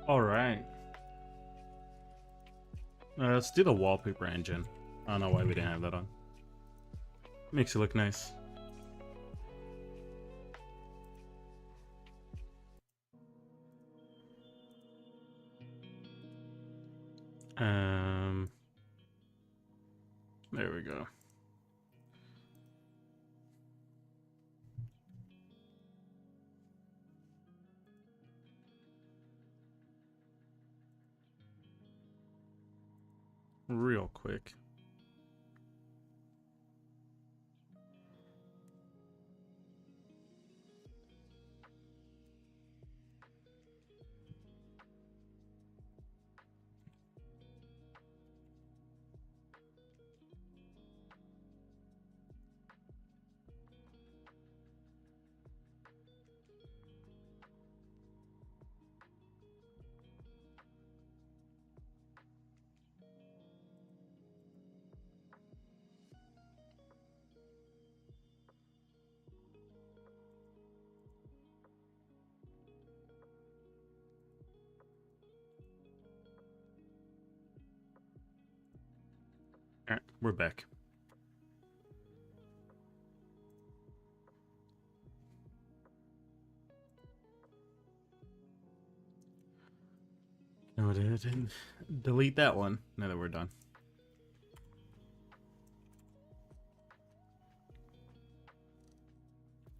All right. Let's do the wallpaper engine. I don't know why we didn't have that on. Makes it look nice. Um, there we go. Real quick. All right, we're back. No, it didn't. Delete that one now that we're done.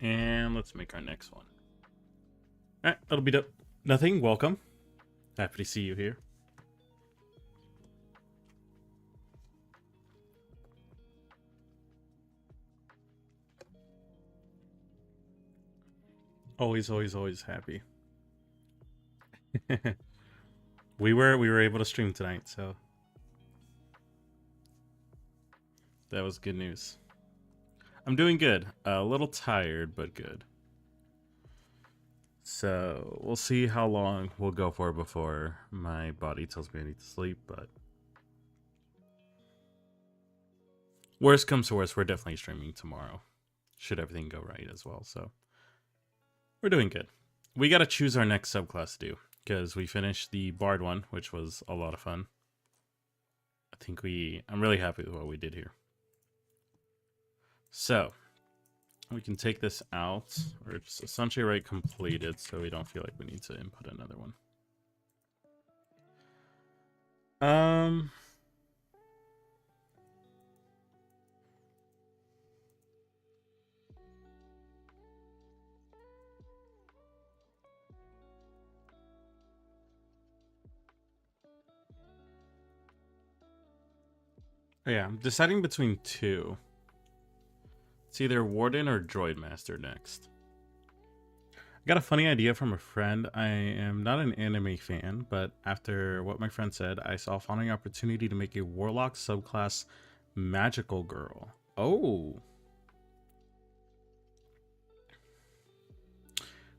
And let's make our next one. All right, that'll be dope. Nothing. Welcome. Happy to see you here. Always, always, always happy. we were able to stream tonight, so that was good news. I'm doing good. A little tired, but good. So we'll see how long we'll go for before my body tells me I need to sleep, but worst comes to worst, we're definitely streaming tomorrow. Should everything go right as well, so we're doing good. We gotta choose our next subclass to do, because we finished the Bard one, which was a lot of fun. I'm really happy with what we did here. So, we can take this out, or it's essentially right completed, so we don't feel like we need to input another one. Oh yeah, I'm deciding between two. It's either Warden or Droid Master next. I got a funny idea from a friend. I am not an anime fan, but after what my friend said, I saw a finding opportunity to make a Warlock subclass Magical Girl. Oh.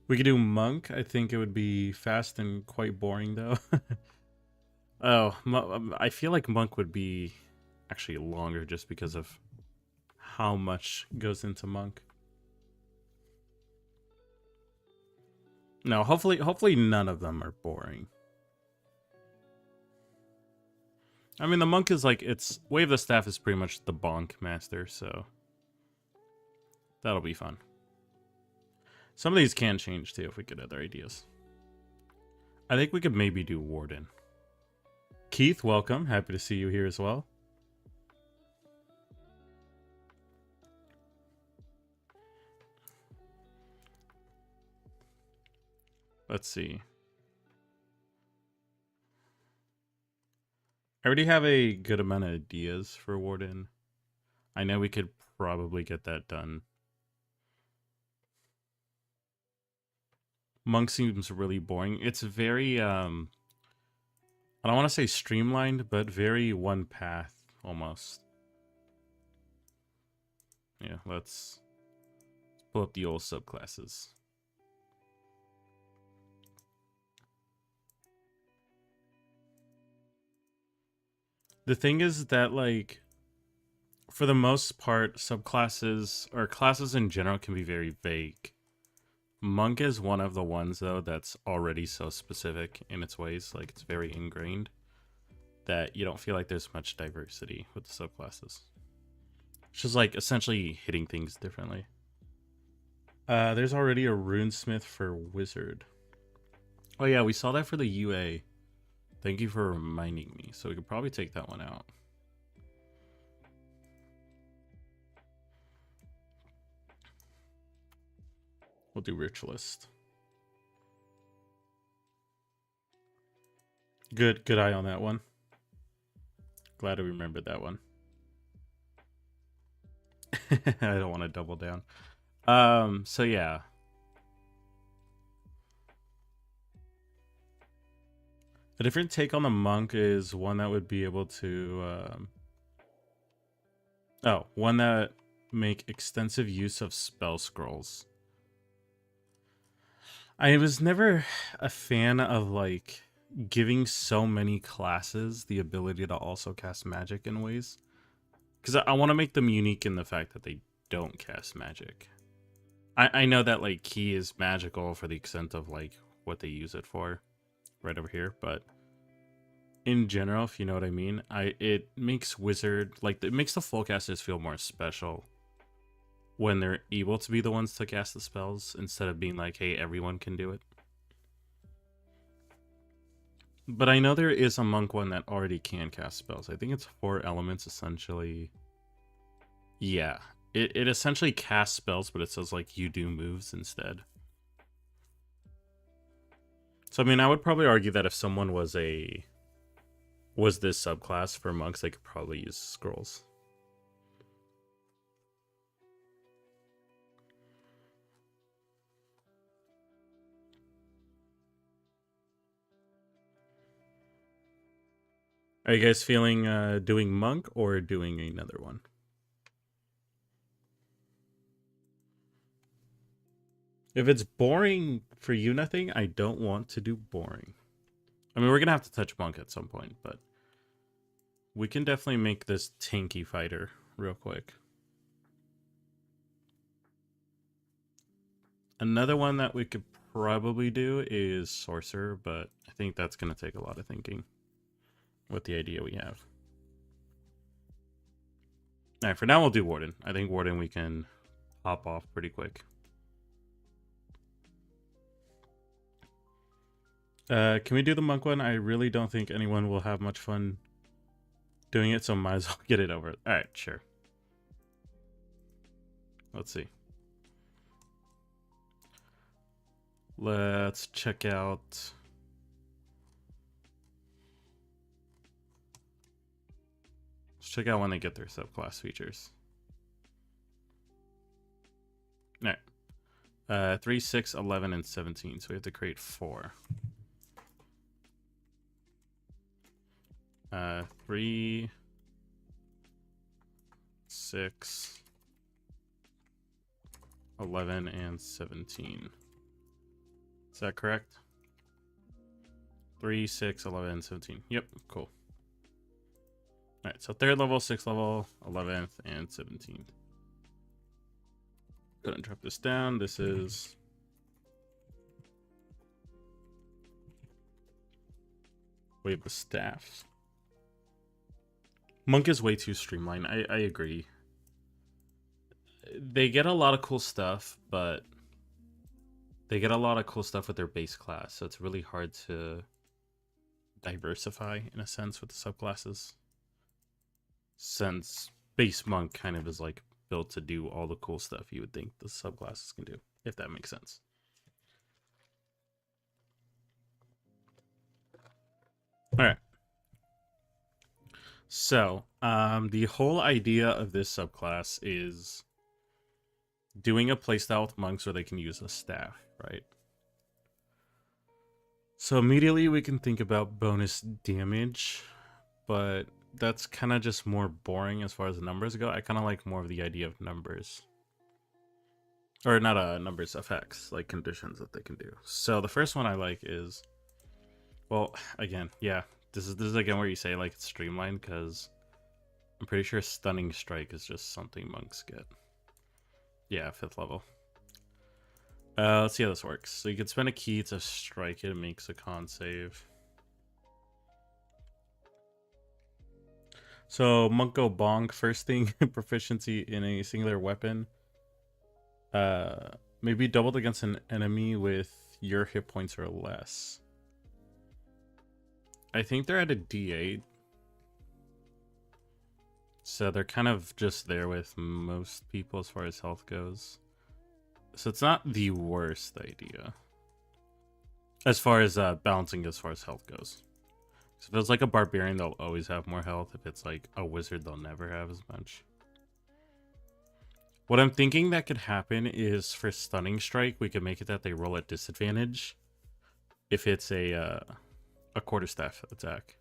We could do Monk. I think it would be fast and quite boring, though. Oh, I feel like Monk would be actually longer just because of how much goes into Monk. No, hopefully none of them are boring. I mean, the Monk is like, it's Wave the Staff is pretty much the Bonk Master, so that'll be fun. Some of these can change too if we get other ideas. I think we could maybe do Warden. Keith, welcome. Happy to see you here as well. Let's see. I already have a good amount of ideas for Warden. I know we could probably get that done. Monk seems really boring. It's very, I don't want to say streamlined, but very one path almost. Yeah, let's pull up the old subclasses. The thing is that, like, for the most part, subclasses or classes in general can be very vague. Monk is one of the ones though that's already so specific in its ways, like it's very ingrained that you don't feel like there's much diversity with the subclasses. It's just like essentially hitting things differently. There's already a runesmith for wizard. Oh yeah, we saw that for the UA. Thank you for reminding me. So we could probably take that one out. We'll do ritualist. Good eye on that one. Glad I remembered that one. I don't want to double down. So yeah. A different take on the monk is one that would be able to one that make extensive use of spell scrolls. I was never a fan of like giving so many classes the ability to also cast magic in ways. Because I want to make them unique in the fact that they don't cast magic. I know that like key is magical for the extent of like what they use it for right over here, but in general, if you know what I mean, it makes wizard, like it makes the full casters feel more special when they're able to be the ones to cast the spells instead of being like, hey, everyone can do it. But I know there is a monk one that already can cast spells. I think it's 4 elements essentially. Yeah, it essentially casts spells, but it says like you do moves instead. So I mean, I would probably argue that if someone was this subclass for monks, they could probably use scrolls. Are you guys feeling doing monk or doing another one? If it's boring for you, nothing, I don't want to do boring. I mean, we're going to have to touch monk at some point, but we can definitely make this tanky fighter real quick. Another one that we could probably do is sorcerer, but I think that's going to take a lot of thinking with the idea we have. All right, for now we'll do warden. I think warden we can hop off pretty quick. Can we do the monk one? I really don't think anyone will have much fun doing it, so might as well get it over. All right, sure. Let's see. Let's check out. Let's check out when they get their subclass features. All right. 3, 6, 11, and 17. So we have to create 4. 3, 6, 11, and 17. Is that correct? 3, 6, 11, and 17. Yep, cool. All right, so 3rd level, 6th level, 11th, and 17th. Go ahead and drop this down. This is Wave of Staff. Monk is way too streamlined. I agree. They get a lot of cool stuff, but they get a lot of cool stuff with their base class, so it's really hard to diversify in a sense with the subclasses. Since base monk kind of is like built to do all the cool stuff you would think the subclasses can do, if that makes sense. All right. So, the whole idea of this subclass is doing a playstyle with monks where they can use a staff, right? So immediately we can think about bonus damage, but that's kind of just more boring as far as the numbers go. I kind of like more of the idea of numbers. Or not numbers, effects, like conditions that they can do. So the first one I like is, well, again, yeah, this is again where you say like it's streamlined, because I'm pretty sure Stunning Strike is just something monks get. Yeah, 5th level. Let's see how this works. So you can spend a key to strike it. It makes a con save. So Munko Bong, first thing, proficiency in a singular weapon. Maybe doubled against an enemy with your hit points or less. I think they're at a D8. So they're kind of just there with most people as far as health goes. So it's not the worst idea. As far as balancing as far as health goes. So if it's like a barbarian, they'll always have more health. If it's like a wizard, they'll never have as much. What I'm thinking that could happen is for stunning strike, we could make it that they roll at disadvantage if it's a quarterstaff attack.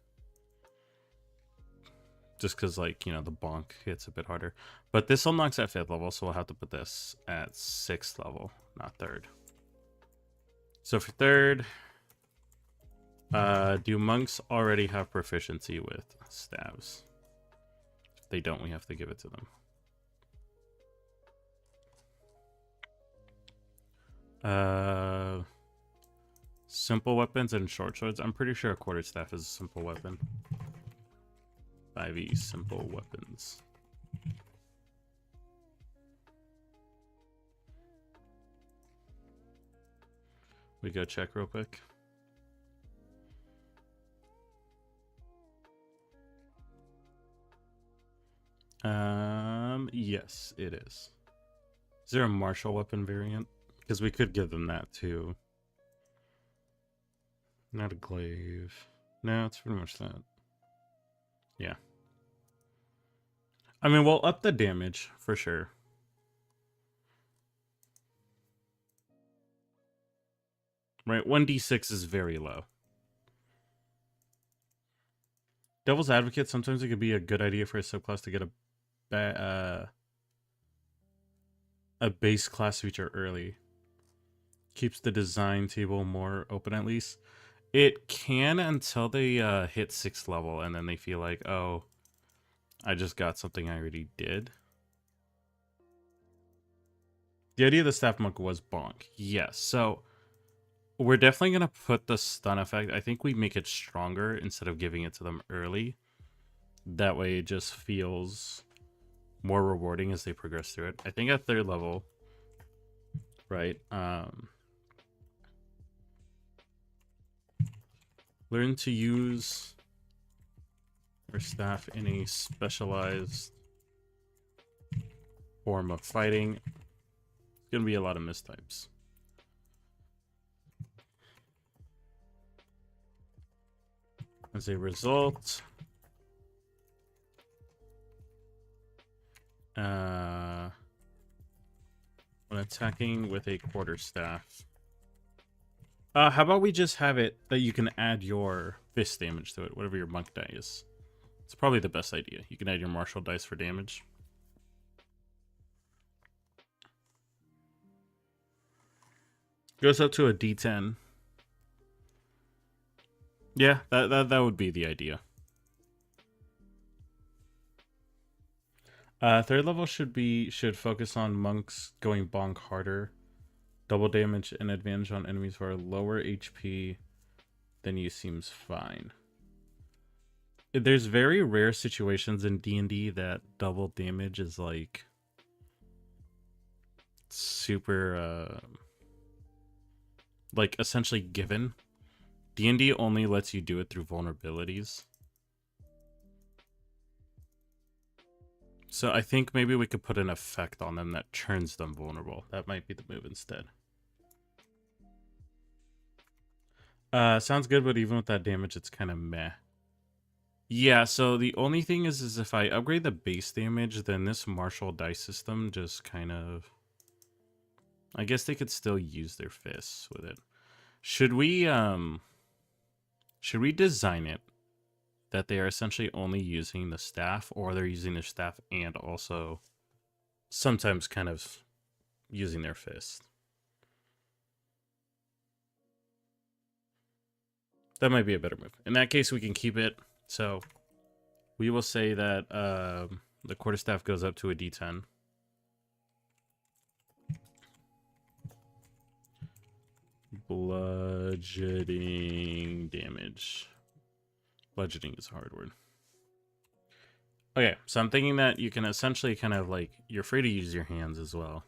Just because, like, you know, the bonk hits a bit harder. But this unlocks at 5th level, so we'll have to put this at 6th level, not 3rd. So for 3rd, do monks already have proficiency with staves? If they don't, we have to give it to them. Simple weapons and short swords. I'm pretty sure a quarterstaff is a simple weapon. 5e simple weapons. We go check real quick. Yes, it is. Is there a martial weapon variant? Because we could give them that too. Not a glaive. No, it's pretty much that. Yeah. I mean, we'll up the damage for sure. Right, 1d6 is very low. Devil's Advocate, sometimes it could be a good idea for a subclass to get a base class feature early. Keeps the design table more open at least. It can until they hit 6th level, and then they feel like, oh, I just got something I already did. The idea of the staff monk was bonk. Yes, so we're definitely going to put the stun effect. I think we make it stronger instead of giving it to them early. That way it just feels more rewarding as they progress through it. I think at 3rd level, right? Learn to use your staff in a specialized form of fighting. It's going to be a lot of mistypes. As a result, when attacking with a quarterstaff, how about we just have it that you can add your fist damage to it, whatever your monk die is. It's probably the best idea. You can add your martial dice for damage. Goes up to a D10. Yeah, that would be the idea. 3rd level should focus on monks going bonk harder. Double damage and advantage on enemies who are lower HP than you seems fine. There's very rare situations in D&D that double damage is like super like essentially given. D&D only lets you do it through vulnerabilities. So I think maybe we could put an effect on them that turns them vulnerable. That might be the move instead. Sounds good, but even with that damage, it's kind of meh. Yeah, so the only thing is if I upgrade the base damage, then this martial dice system just kind of... I guess they could still use their fists with it. Should we design it that they are essentially only using the staff, or they're using their staff and also sometimes kind of using their fist? That might be a better move. In that case, we can keep it. So we will say that the quarterstaff goes up to a D10. Bludgeoning damage. Bludgeoning is a hard word. Okay, so I'm thinking that you can essentially kind of like, you're free to use your hands as well.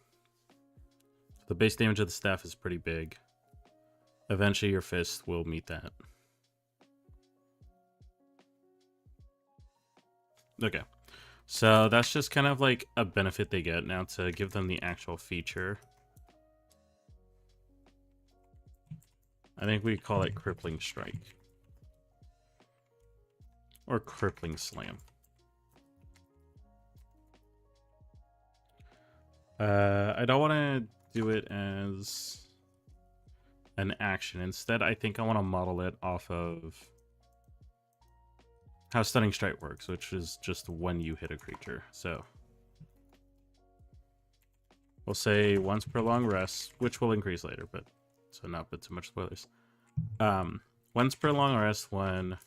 The base damage of the staff is pretty big. Eventually your fist will meet that. Okay, so that's just kind of like a benefit they get. Now to give them the actual feature, I think we call it Crippling Strike. Or Crippling Slam. I don't want to do it as an action. Instead, I think I want to model it off of how Stunning Strike works, which is just when you hit a creature. So we'll say once per long rest, which will increase later, but so not put too much spoilers. Once per long rest when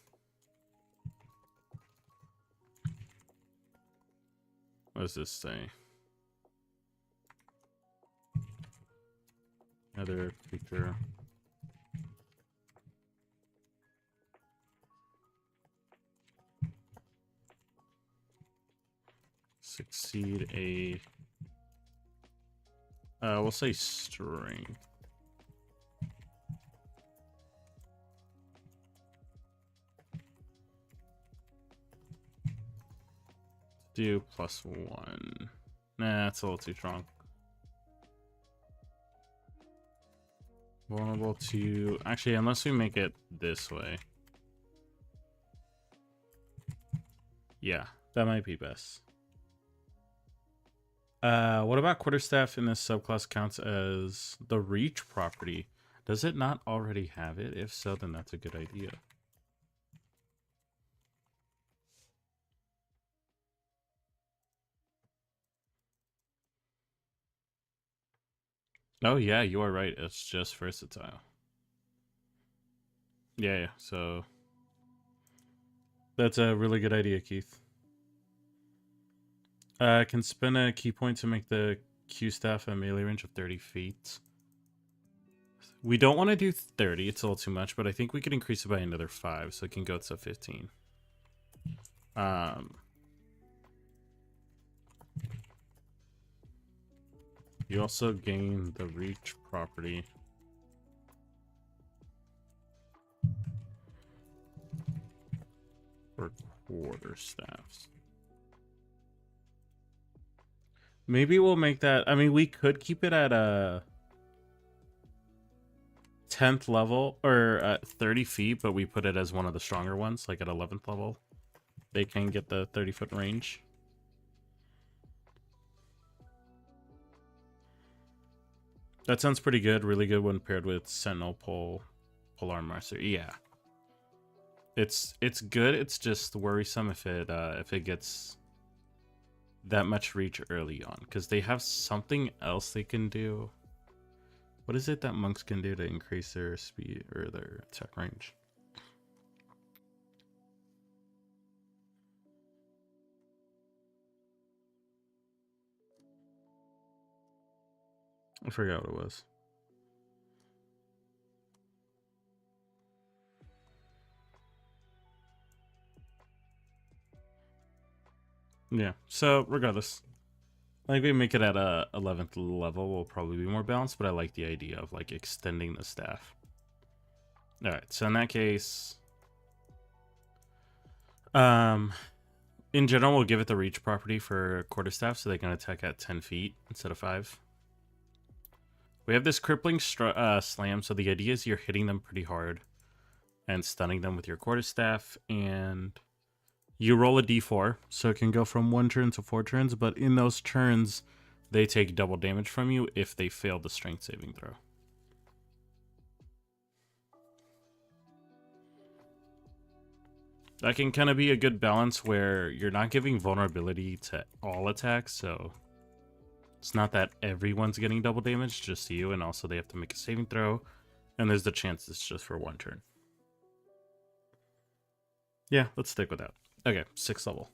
what does this say? Another creature. Succeed a we'll say strength. Do +1. Nah, that's a little too strong. Vulnerable to... Actually, unless we make it this way. Yeah, that might be best. What about Quarterstaff in this subclass counts as the reach property? Does it not already have it? If so, then that's a good idea. Oh yeah, you are right. It's just versatile. Yeah, so that's a really good idea, Keith. Can spend a key point to make the Q staff a melee range of 30 feet. We don't want to do 30, it's a little too much, but I think we could increase it by another 5, so it can go to 15. You also gain the reach property. For quarterstaffs. Maybe we'll make that... I mean, we could keep it at a 10th level, or at 30 feet, but we put it as one of the stronger ones, like at 11th level. They can get the 30-foot range. That sounds pretty good. Really good when paired with Sentinel Polearm Master. Yeah. It's good. It's just worrisome if it gets that much reach early on, because they have something else they can do. What is it that monks can do to increase their speed or their attack range? I forgot what it was. Yeah, so regardless, I think we make it at a 11th level will probably be more balanced, but I like the idea of like extending the staff. All right, so in that case, in general, we'll give it the reach property for quarterstaff, so they can attack at 10 feet instead of 5. We have this crippling slam, so the idea is you're hitting them pretty hard and stunning them with your quarterstaff, and you roll a d4, so it can go from 1 turn to 4 turns, but in those turns, they take double damage from you if they fail the strength saving throw. That can kind of be a good balance where you're not giving vulnerability to all attacks, so it's not that everyone's getting double damage, just you, and also they have to make a saving throw, and there's the chance it's just for 1 turn. Yeah, let's stick with that. Okay, 6th level.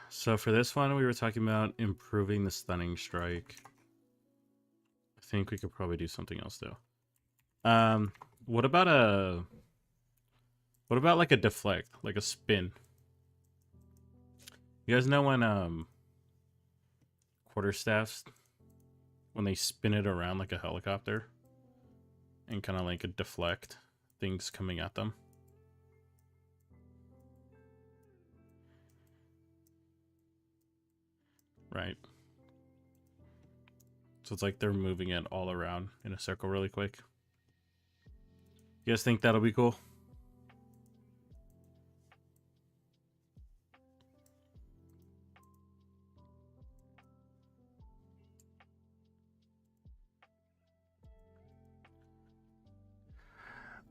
So for this one, we were talking about improving the stunning strike. think we could probably do something else though. What about like a deflect, like a spin? You guys know when quarterstaffs, when they spin it around like a helicopter and kind of like a deflect things coming at them? Right. So it's like they're moving it all around in a circle really quick. You guys think that'll be cool?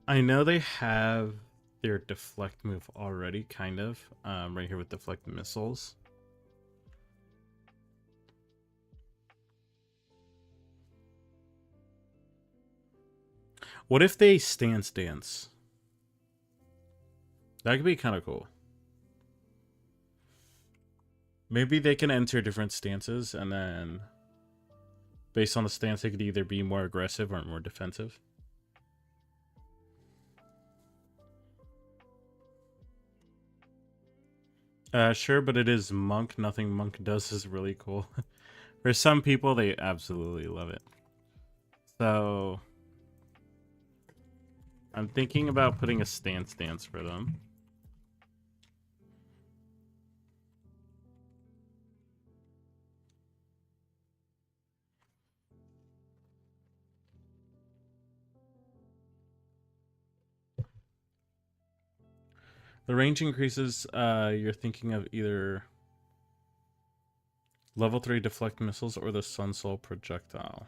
I know they have their deflect move already, kind of, right here with deflect missiles. What if they stance dance? That could be kind of cool. Maybe they can enter different stances, and then based on the stance, they could either be more aggressive or more defensive. Sure, but it is Monk. Nothing Monk does is really cool. For some people, they absolutely love it. So I'm thinking about putting a stance dance for them. The range increases. You're thinking of either level 3 deflect missiles or the Sun Soul projectile.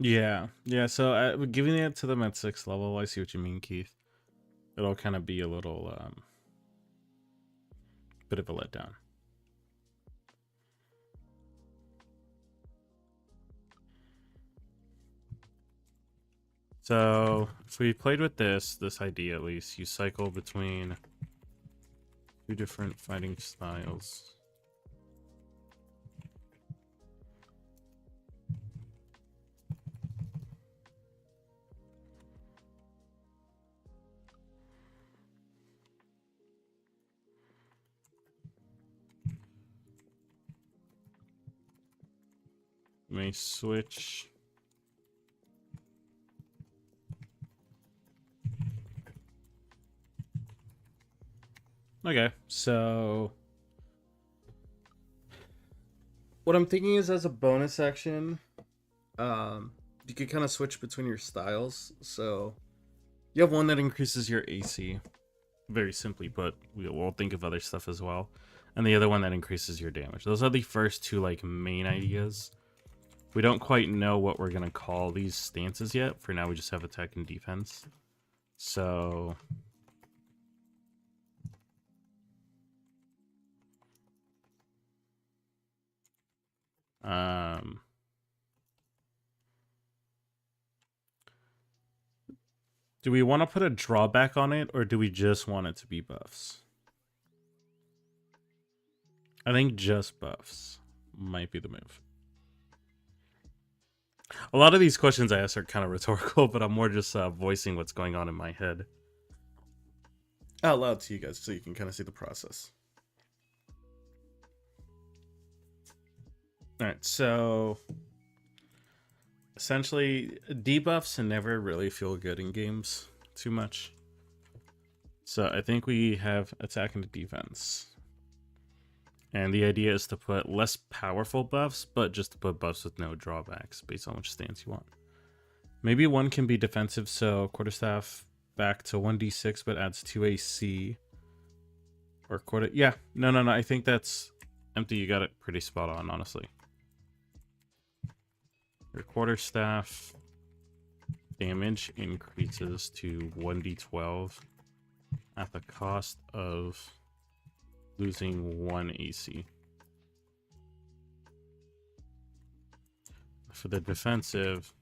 Yeah. So giving it to them at 6th level, I see what you mean, Keith. It'll kind of be a little bit of a letdown. So if we played with this idea, at least you cycle between 2 different fighting styles. May switch. Okay, so what I'm thinking is, as a bonus action, you could kind of switch between your styles. So you have one that increases your AC, very simply put. We'll think of other stuff as well, and the other one that increases your damage. Those are the first two like main ideas. We don't quite know what we're gonna call these stances yet. For now, we just have attack and defense. So do we want to put a drawback on it, or do we just want it to be buffs? I think just buffs might be the move. A lot of these questions I ask are kind of rhetorical, but I'm more just voicing what's going on in my head out loud to you guys so you can kind of see the process. All right, so essentially debuffs never really feel good in games too much. So I think we have attack and defense. And the idea is to put less powerful buffs, but just to put buffs with no drawbacks based on which stance you want. Maybe one can be defensive, so quarterstaff back to 1d6, but adds 2 AC. Or quarter... Yeah, no, I think that's empty. You got it pretty spot on, honestly. Your quarterstaff damage increases to 1d12 at the cost of losing 1 AC. For the defensive,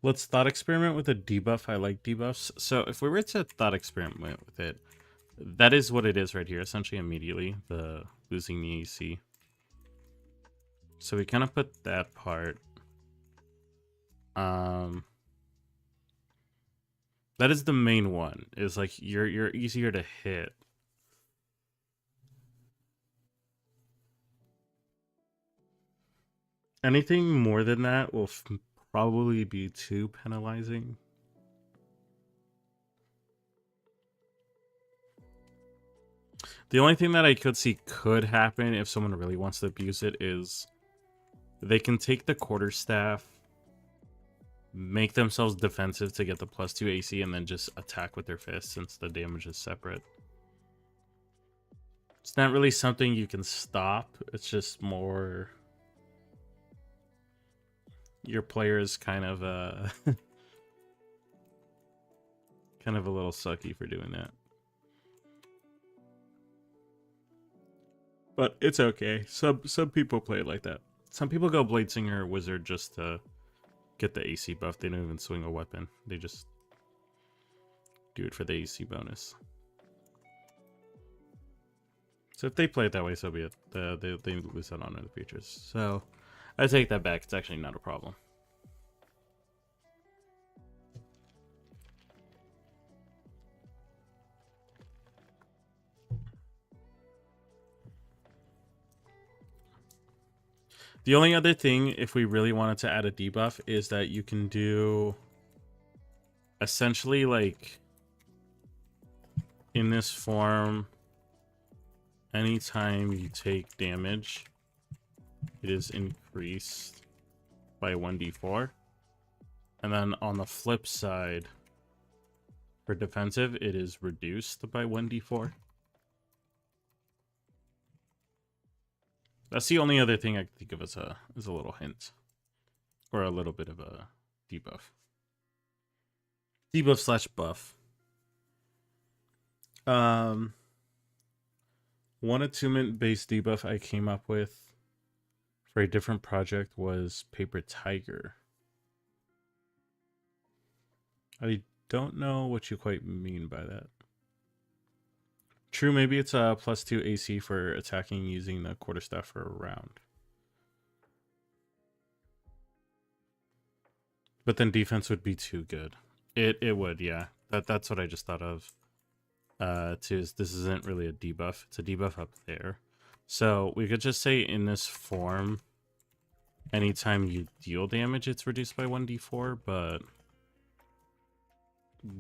let's thought experiment with a debuff. I like debuffs. So if we were to thought experiment with it, that is what it is right here, essentially immediately, the losing the AC. So we kind of put that part. That is the main one. Is like you're easier to hit. Anything more than that will probably be too penalizing. The only thing that I could see could happen if someone really wants to abuse it is they can take the quarterstaff, make themselves defensive to get the +2 AC, and then just attack with their fist since the damage is separate. It's not really something you can stop. It's just more your player is kind of kind of a little sucky for doing that. But it's okay. Some people play it like that. Some people go Bladesinger or Wizard just to get the AC buff. They don't even swing a weapon. They just do it for the AC bonus. So if they play it that way, so be it. They lose out on other features. So I take that back. It's actually not a problem. The only other thing, if we really wanted to add a debuff, is that you can do essentially like in this form, anytime you take damage, it is increased by 1d4. And then on the flip side, for defensive, it is reduced by 1d4. That's the only other thing I can think of as a little hint. Or a little bit of a debuff. Debuff / buff. One attunement based debuff I came up with for a different project was Paper Tiger. I don't know what you quite mean by that. True, maybe it's a +2 AC for attacking using the quarterstaff for a round. But then defense would be too good. It would, yeah. That's what I just thought of. Too, this isn't really a debuff. It's a debuff up there. So we could just say in this form, anytime you deal damage, it's reduced by 1d4, but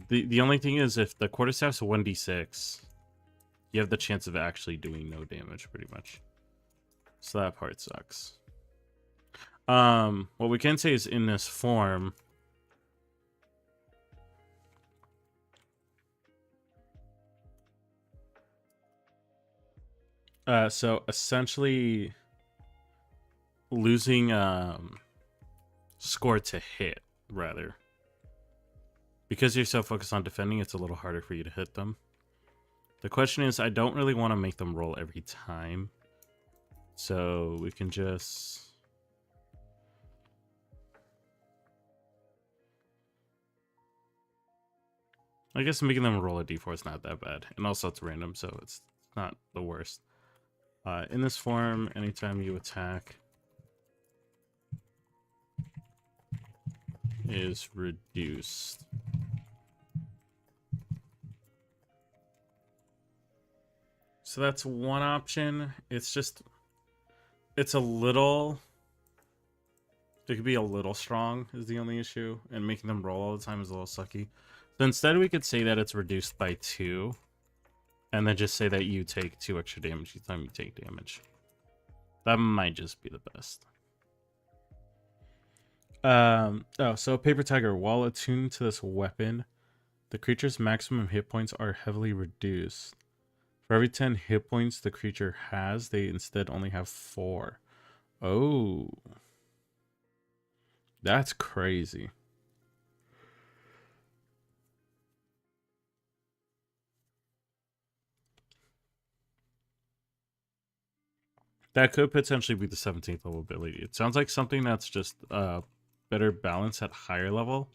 the only thing is if the quarterstaff's 1d6, you have the chance of actually doing no damage, pretty much. So that part sucks. What we can say is in this form, so essentially losing score to hit, rather. Because you're so focused on defending, it's a little harder for you to hit them. The question is, I don't really want to make them roll every time. So we can just... I guess making them roll a d4 is not that bad. And also it's random, so it's not the worst. In this form, anytime you attack is reduced. So that's one option. It's just, it's a little, it could be a little strong is the only issue, and making them roll all the time is a little sucky. So instead we could say that it's reduced by 2, and then just say that you take 2 extra damage each time you take damage. That might just be the best. Oh, so Paper Tiger, while attuned to this weapon, The creature's maximum hit points are heavily reduced. For every 10 hit points the creature has, they instead only have 4. Oh. That's crazy. That could potentially be the 17th level ability. It sounds like something that's just better balance at higher level.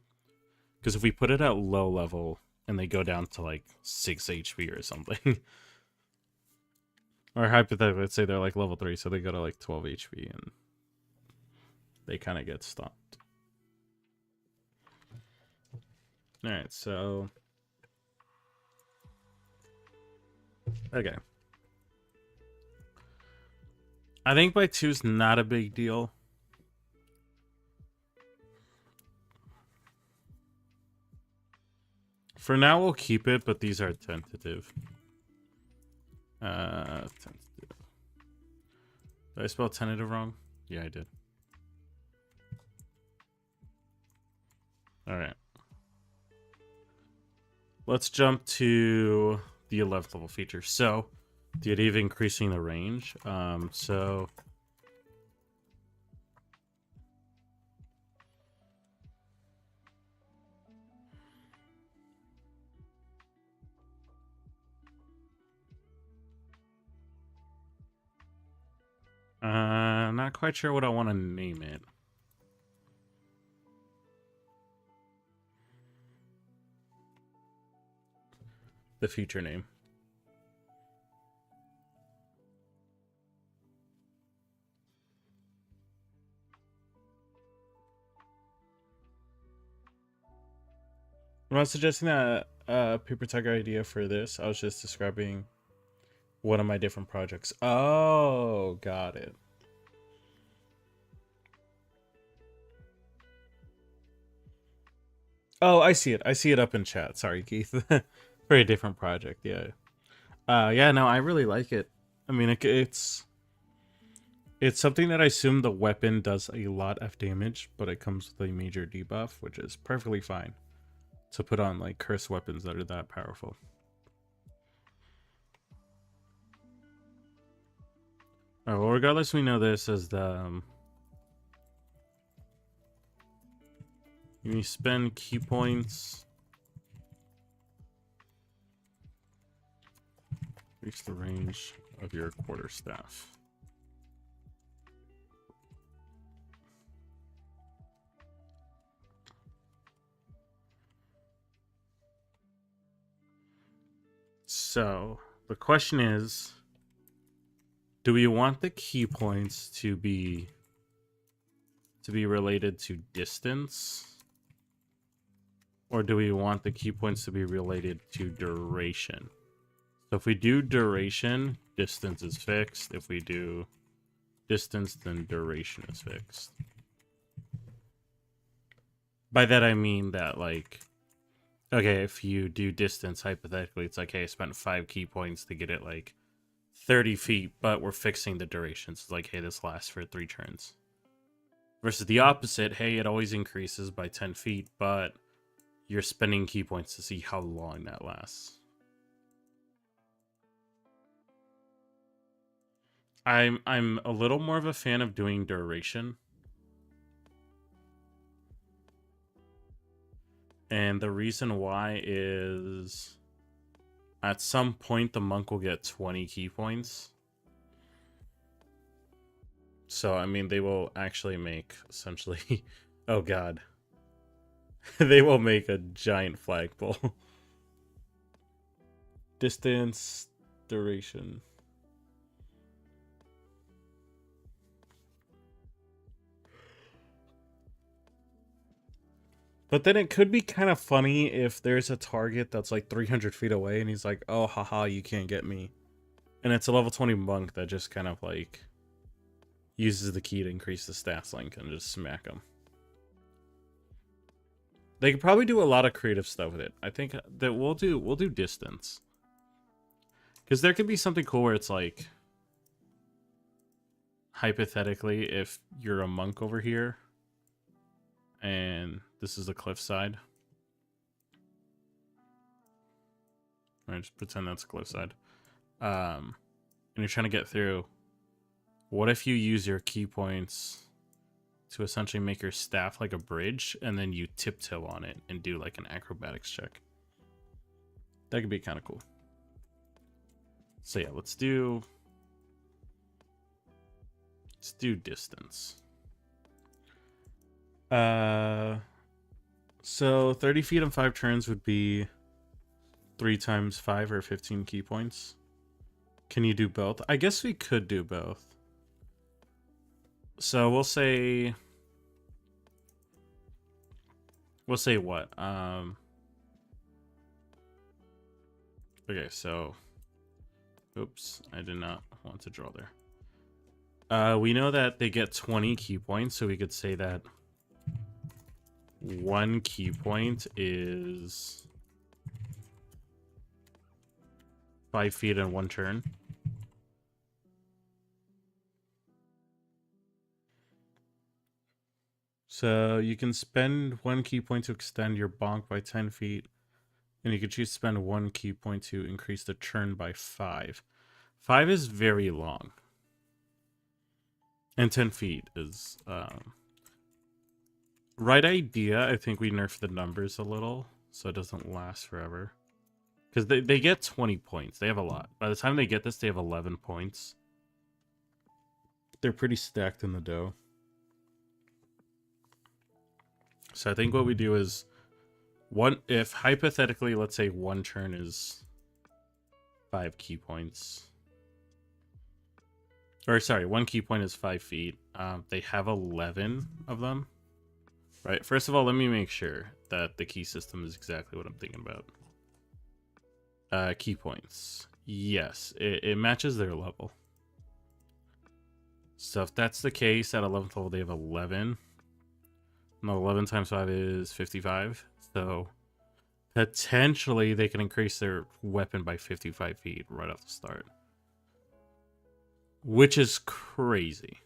Because if we put it at low level and they go down to like 6 HP or something, or hypothetically, let's say they're like level 3, so they go to like 12 HP and they kind of get stopped. Alright, so... Okay. I think by 2 is not a big deal. For now, we'll keep it, but these are tentative. Tentative. Did I spell tentative wrong? Yeah, I did. Alright. Let's jump to the 11th level feature. So, the idea of increasing the range. Not quite sure what I want to name it. The feature name. I'm not suggesting that paper tiger idea for this. I was just describing one of my different projects. Oh, got it. Oh, I see it. I see it up in chat. Sorry, Keith. Very different project. Yeah. Yeah. No, I really like it. I mean, it's something that I assume the weapon does a lot of damage, but it comes with a major debuff, which is perfectly fine to put on like cursed weapons that are that powerful. Alright, well, regardless, we know this as the you spend key points, reach the range of your quarterstaff. So the question is, do we want the key points to be related to distance? Or do we want the key points to be related to duration? So if we do duration, distance is fixed. If we do distance, then duration is fixed. By that I mean that, like, okay, if you do distance, hypothetically, it's like, hey, I spent 5 key points to get it, like, 30 feet, but we're fixing the duration. So it's like, hey, this lasts for 3 turns. Versus the opposite, hey, it always increases by 10 feet, but you're spending key points to see how long that lasts. I'm a little more of a fan of doing duration. And the reason why is at some point the monk will get 20 key points. So, I mean, they will actually make essentially... oh, God. They will make a giant flagpole. Distance, duration. But then it could be kind of funny if there's a target that's like 300 feet away and he's like, oh, haha, you can't get me. And it's a level 20 monk that just kind of like uses the key to increase the stats link and just smack him. They could probably do a lot of creative stuff with it. I think that we'll do distance. Because there could be something cool where it's like, hypothetically, if you're a monk over here, and this is the cliffside, Right, just pretend that's close side. And you're trying to get through. What if you use your key points to essentially make your staff like a bridge, and then you tiptoe on it and do like an acrobatics check? That could be kind of cool. So yeah, let's do distance. So 30 feet and 5 turns would be 3 times 5 or 15 key points. Can you do both? I guess we could do both. So we'll say what? Okay, so oops, I did not want to draw there. We know that they get 20 key points, so we could say that 1 key point is 5 feet in 1 turn. So you can spend 1 key point to extend your bonk by 10 feet, and you can choose to spend 1 key point to increase the turn by 5. 5 is very long. And 10 feet is... right idea, I think we nerf the numbers a little, so it doesn't last forever. Because they get 20 points. They have a lot. By the time they get this, they have 11 points. They're pretty stacked in the dough. So I think what we do is... if hypothetically, let's say 1 turn is 5 key points... Or sorry, 1 key point is 5 feet. They have 11 of them. Right, first of all, let me make sure that the key system is exactly what I'm thinking about. Key points. Yes, it matches their level. So if that's the case, at 11th level they have 11. No, 11 times 5 is 55. So potentially they can increase their weapon by 55 feet right off the start. Which is crazy.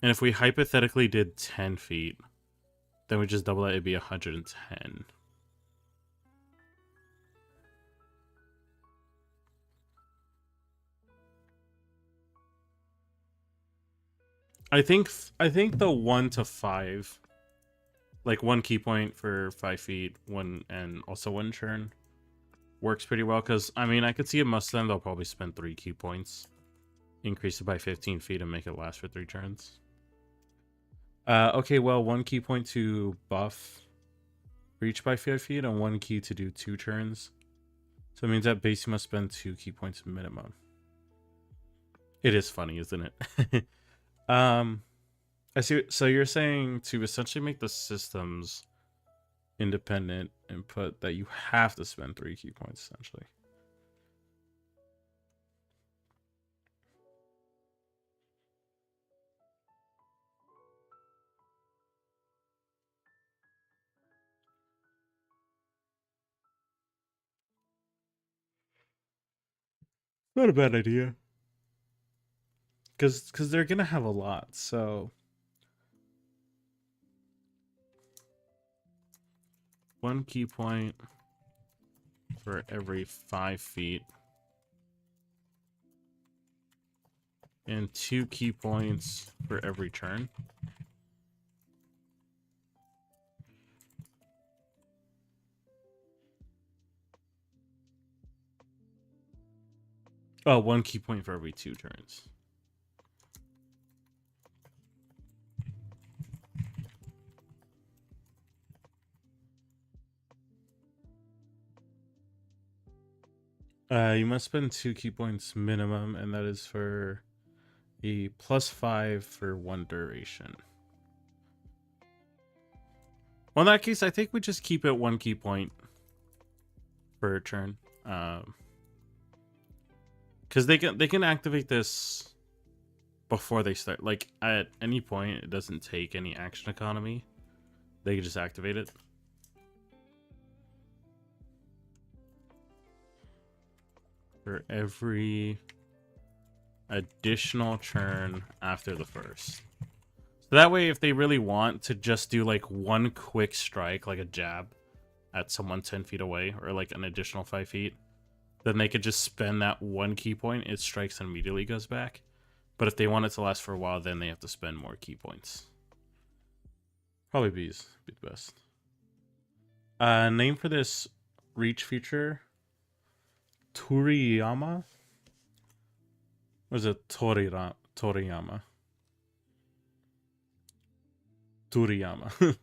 And if we hypothetically did 10 feet, then we just double that, it'd be 110. I think the 1 to 5, like 1 key point for 5 feet, and also 1 turn, works pretty well. Because I mean, I could see most of them, they'll probably spend 3 key points, increase it by 15 feet, and make it last for 3 turns. Okay, well, 1 key point to buff reach by 5 feet, and 1 key to do 2 turns. So it means that base you must spend 2 key points minimum. It is funny, isn't it? I see. So you're saying to essentially make the systems independent input that you have to spend 3 key points, essentially. Not a bad idea. Because they're going to have a lot, so... 1 key point for every 5 feet. And 2 key points for every turn. Oh, 1 key point for every 2 turns. You must spend 2 key points minimum, and that is for a +5 for 1 duration. Well, in that case, I think we just keep it 1 key point per turn. Because they can activate this before they start. Like, at any point, it doesn't take any action economy. They can just activate it. For every additional turn after the first. So that way, if they really want to just do like 1 quick strike, like a jab, at someone 10 feet away, or like an additional 5 feet, then they could just spend that one key point. It strikes and immediately goes back. But if they want it to last for a while, then they have to spend more key points. Probably bees be the best. Name for this reach feature: Toriyama? Or is it Toriyama? Toriyama.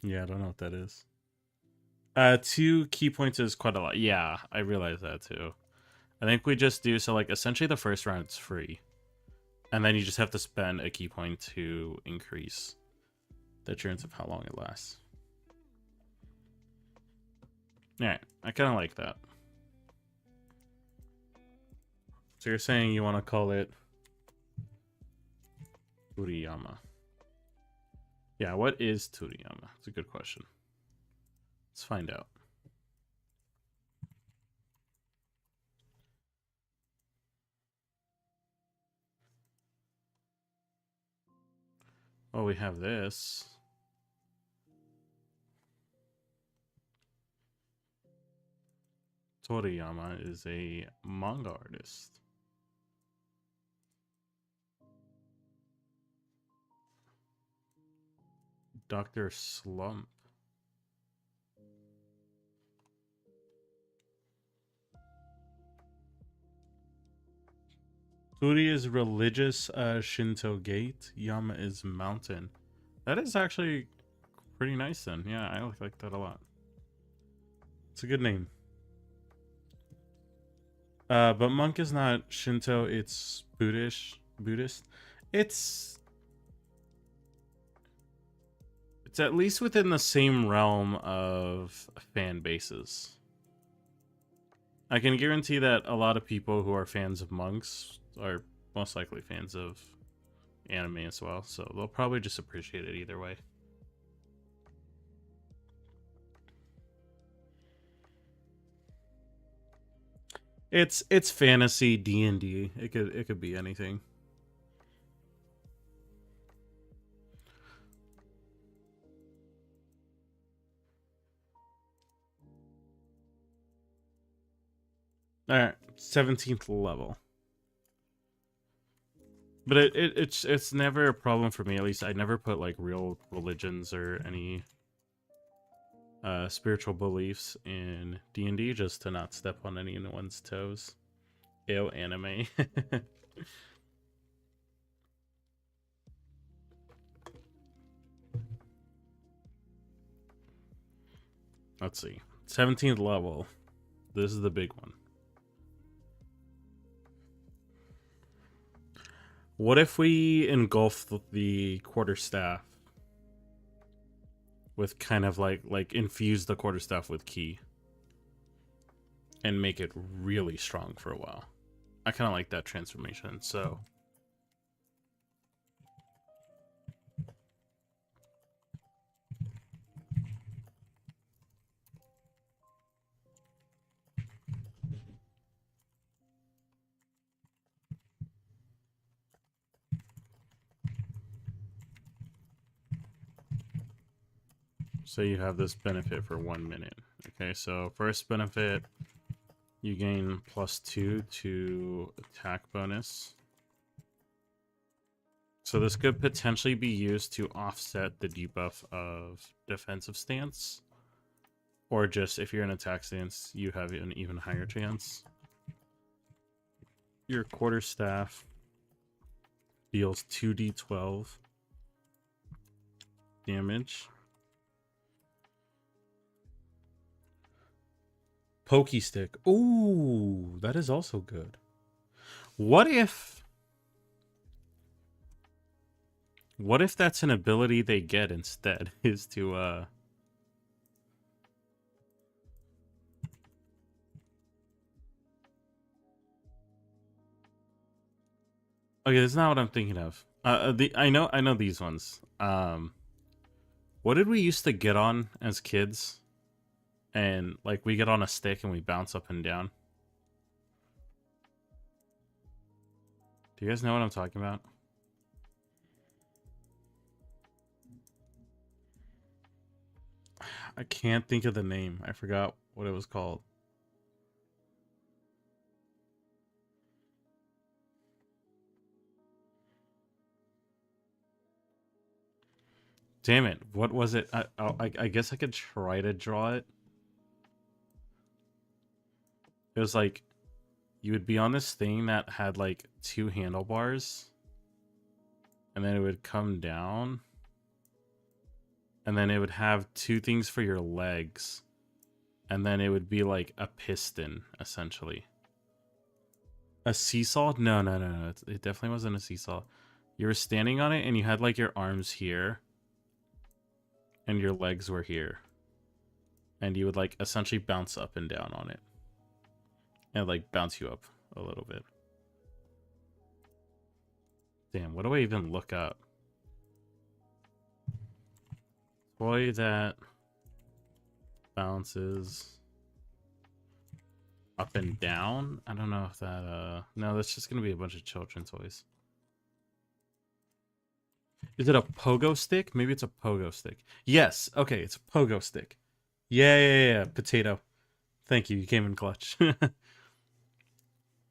Yeah, I don't know what that is. 2 key points is quite a lot. Yeah, I realize that too. I think we just do, so like essentially the first round is free. And then you just have to spend a key point to increase the chance of how long it lasts. Alright, I kind of like that. So you're saying you want to call it Toriyama. Yeah, what is Toriyama? It's a good question. Let's find out. Oh, we have this. Toriyama is a manga artist. Dr. Slump. Tori is religious Shinto gate. Yama is mountain. That is actually pretty nice then. Yeah, I like that a lot. It's a good name. But monk is not Shinto, it's Buddhist. It's at least within the same realm of fan bases. I can guarantee that a lot of people who are fans of monks are most likely fans of anime as well, so they'll probably just appreciate it either way. It's fantasy D&D. It could be anything. All right, 17th level. But it's never a problem for me. At least I never put like real religions or any spiritual beliefs in D&D just to not step on anyone's toes. Ew, anime. Let's see. 17th level. This is the big one. What if we engulf the quarterstaff with kind of like infuse the quarterstaff with ki and make it really strong for a while? I kind of like that transformation. So you have this benefit for 1 minute. Okay, so first benefit, you gain +2 to attack bonus. So this could potentially be used to offset the debuff of defensive stance. Or just if you're in attack stance, you have an even higher chance. Your quarterstaff deals 2d12 damage. Pokey stick. Ooh, that is also good. What if that's an ability they get instead, is to okay, that's not what I'm thinking of. I know these ones. What did we used to get on as kids? And like we get on a stick and we bounce up and down. Do you guys know what I'm talking about? I can't think of the name. I forgot what it was called. Damn it. What was it? I guess I could try to draw it. It was like, you would be on this thing that had like 2 handlebars. And then it would come down. And then it would have 2 things for your legs. And then it would be like a piston, essentially. A seesaw? No. It definitely wasn't a seesaw. You were standing on it and you had like your arms here. And your legs were here. And you would like essentially bounce up and down on it. And like bounce you up a little bit. Damn, what do I even look up? Toy that bounces up and down? I don't know if that, no, that's just gonna be a bunch of children's toys. Is it a pogo stick? Maybe it's a pogo stick. Yes, okay, it's a pogo stick. Yeah, potato. Thank you, you came in clutch.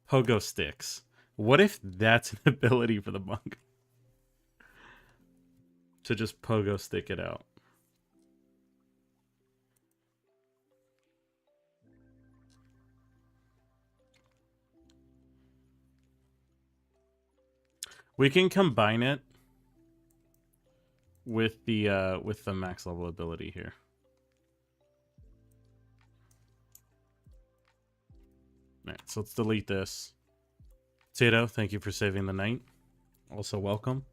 Pogo sticks. What if that's an ability for the monk? To just pogo stick it out. We can combine it with the max level ability here. Alright, so let's delete this. Potato, thank you for saving the night. Also welcome.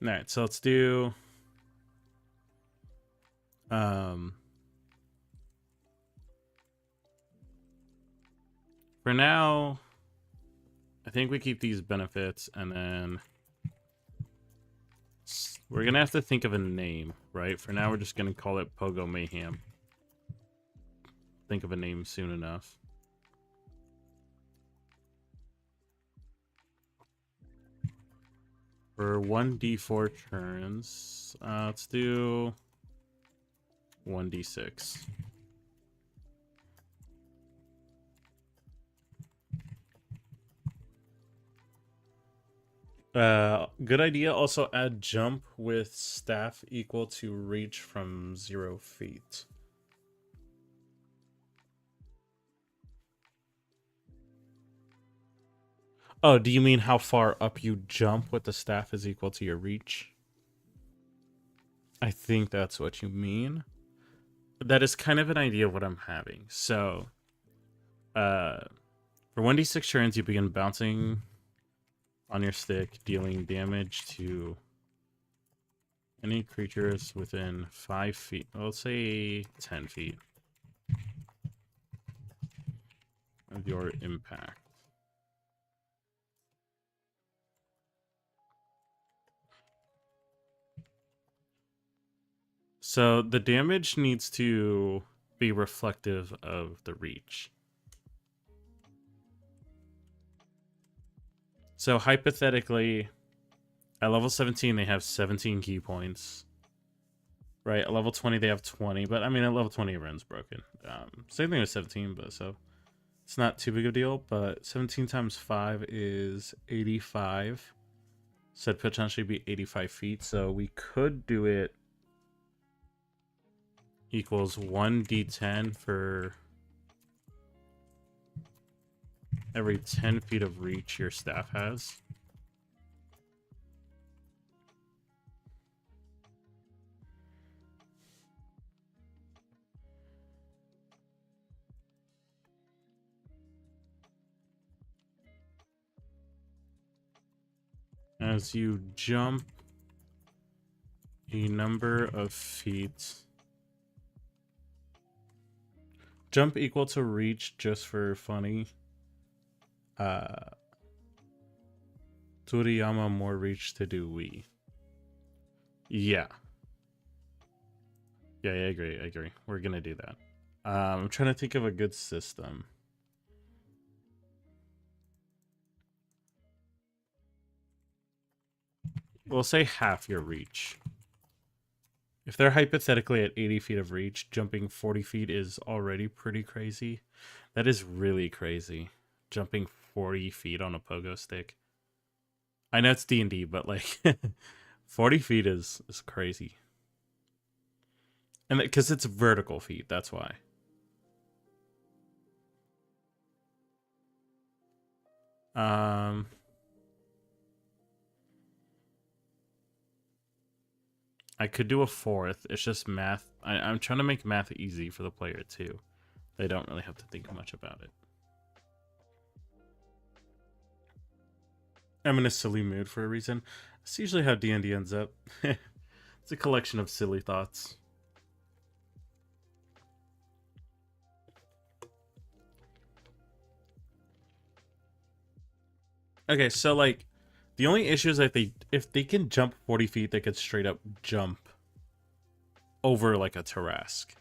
Alright, so let's do for now, I think we keep these benefits, and then we're gonna have to think of a name, right? For now, we're just gonna call it Pogo Mayhem. Think of a name soon enough. For 1d4 turns, let's do 1d6. Good idea. Also add jump with staff equal to reach from 0 feet. Oh, do you mean how far up you jump with the staff is equal to your reach? I think that's what you mean. That is kind of an idea of what I'm having. So, for 1d6 turns, you begin bouncing on your stick, dealing damage to any creatures within 5 feet. Well, let's say 10 feet of your impact. So the damage needs to be reflective of the reach. So hypothetically, at level 17, they have 17 key points. Right, at level 20, they have 20. But, I mean, at level 20, everyone's broken. Same thing with 17, but so it's not too big of a deal. But 17 times 5 is 85. So it'd potentially be 85 feet. So we could do it equals 1d10 for every 10 feet of reach your staff has. As you jump a number of feet. Jump equal to reach just for funny. Turiyama more reach to do we. Yeah. Yeah, I agree. We're gonna do that. I'm trying to think of a good system. We'll say half your reach. If they're hypothetically at 80 feet of reach, jumping 40 feet is already pretty crazy. That is really crazy. Jumping 40 feet on a pogo stick. I know it's D&D, but like 40 feet is crazy. And because it's vertical feet, that's why. I could do a fourth. It's just math. I'm trying to make math easy for the player too. They don't really have to think much about it. I'm in a silly mood for a reason. That's usually how D&D ends up. It's a collection of silly thoughts. Okay, so like the only issue is that if they can jump 40 feet, they could straight up jump over like a Tarrasque.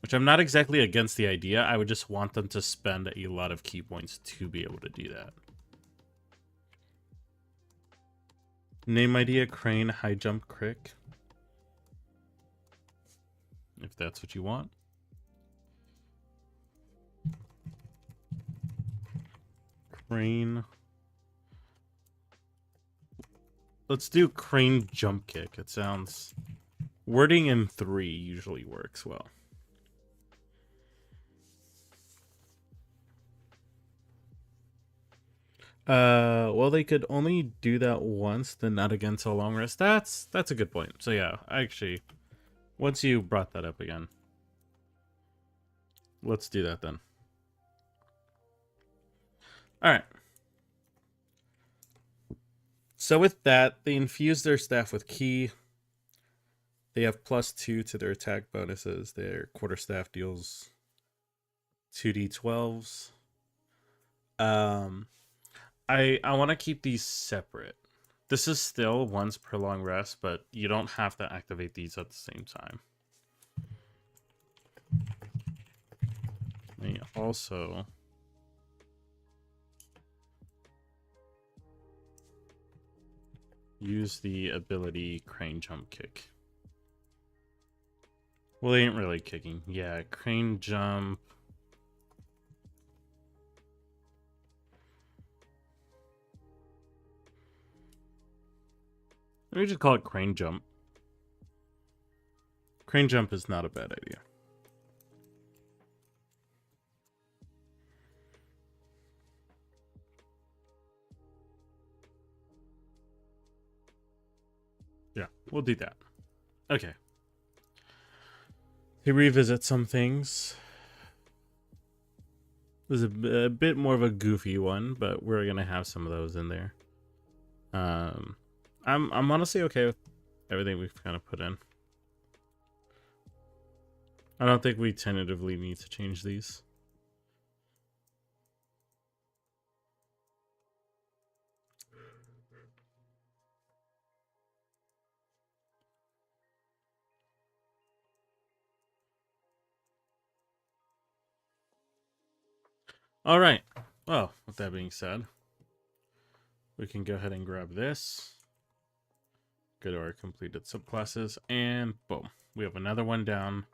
Which I'm not exactly against the idea. I would just want them to spend a lot of key points to be able to do that. Name idea, crane, high jump, crick. If that's what you want. Crane. Let's do crane jump kick. It sounds... Wording in 3 usually works well. Well, they could only do that once, then not again till long rest. That's a good point. So yeah, actually, once you brought that up again, let's do that then. All right. So with that, they infuse their staff with ki. They have +2 to their attack bonuses. Their quarterstaff deals 2d12s. I want to keep these separate. This is still once per long rest, but you don't have to activate these at the same time. They also use the ability crane jump kick. Well, they ain't really kicking. Yeah, crane jump. Let me just call it crane jump. Crane jump is not a bad idea. Yeah, we'll do that. Okay. To revisit some things. This is a bit more of a goofy one, but we're gonna have some of those in there. I'm honestly okay with everything we've kind of put in. I don't think we tentatively need to change these. All right. Well, with that being said, we can go ahead and grab this. Go to our completed subclasses, and boom. We have another one down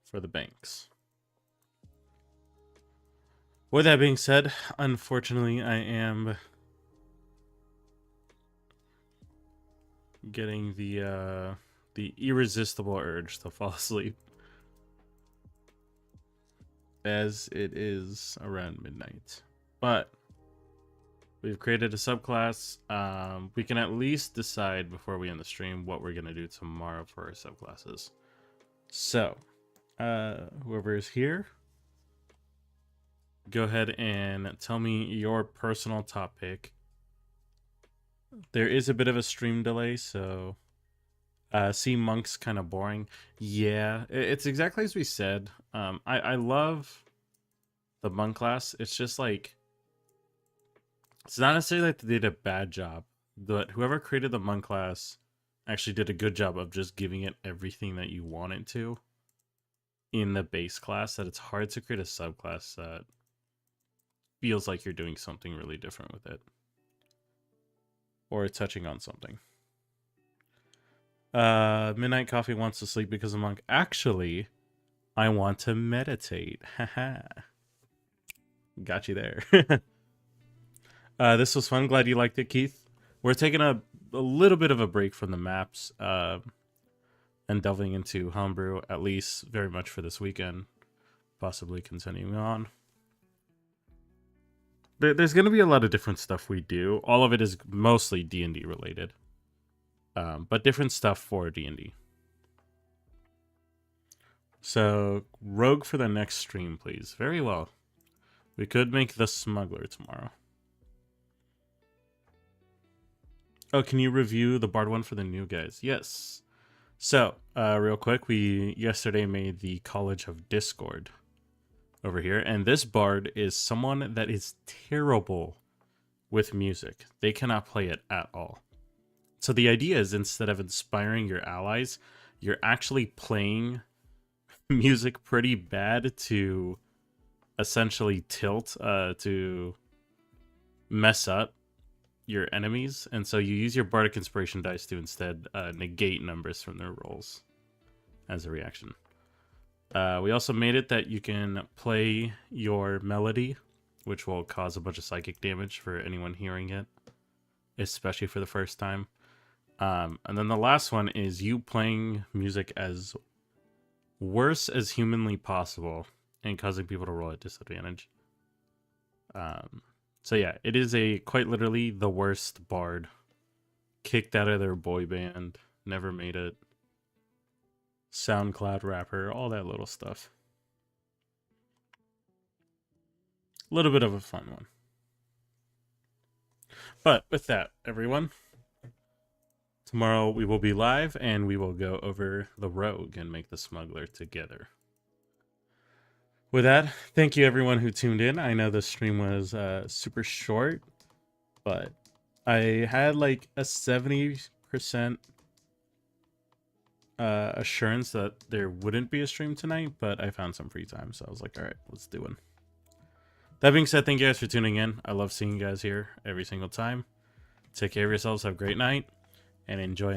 for the banks. With that being said, unfortunately, I am getting the irresistible urge to fall asleep, as it is around midnight. But we've created a subclass. We can at least decide before we end the stream what we're going to do tomorrow for our subclasses. So, whoever is here, go ahead and tell me your personal top pick. There is a bit of a stream delay, so see monks kind of boring. Yeah, it's exactly as we said. I love the monk class. It's just like, it's not necessarily that they did a bad job, but whoever created the monk class actually did a good job of just giving it everything that you want it to in the base class, that it's hard to create a subclass that feels like you're doing something really different with it or touching on something. Midnight Coffee wants to sleep because I'm monk. Actually, I want to meditate. Haha. Got you there. This was fun. Glad you liked it, Keith. We're taking a little bit of a break from the maps and delving into Homebrew, at least very much for this weekend. Possibly continuing on. There's going to be a lot of different stuff we do. All of it is mostly D&D related. But different stuff for D&D. So, Rogue for the next stream, please. Very well. We could make the Smuggler tomorrow. Oh, can you review the Bard one for the new guys? Yes. So, real quick, we yesterday made the College of Discord over here, and this Bard is someone that is terrible with music. They cannot play it at all. So the idea is, instead of inspiring your allies, you're actually playing music pretty bad to essentially tilt, to mess up your enemies. And so you use your Bardic Inspiration dice to instead negate numbers from their rolls as a reaction. We also made it that you can play your melody, which will cause a bunch of psychic damage for anyone hearing it, especially for the first time. And then the last one is you playing music as worse as humanly possible and causing people to roll at disadvantage. So yeah, it is quite literally the worst bard. Kicked out of their boy band, never made it. SoundCloud rapper, all that little stuff. A little bit of a fun one. But with that, everyone, tomorrow we will be live and we will go over the Rogue and make the Smuggler together. With that, thank you everyone who tuned in. I know the stream was super short, but I had like a 70% assurance that there wouldn't be a stream tonight, but I found some free time, so I was like, all right, let's do it. That being said, thank you guys for tuning in. I love seeing you guys here every single time. Take care of yourselves, have a great night, and enjoy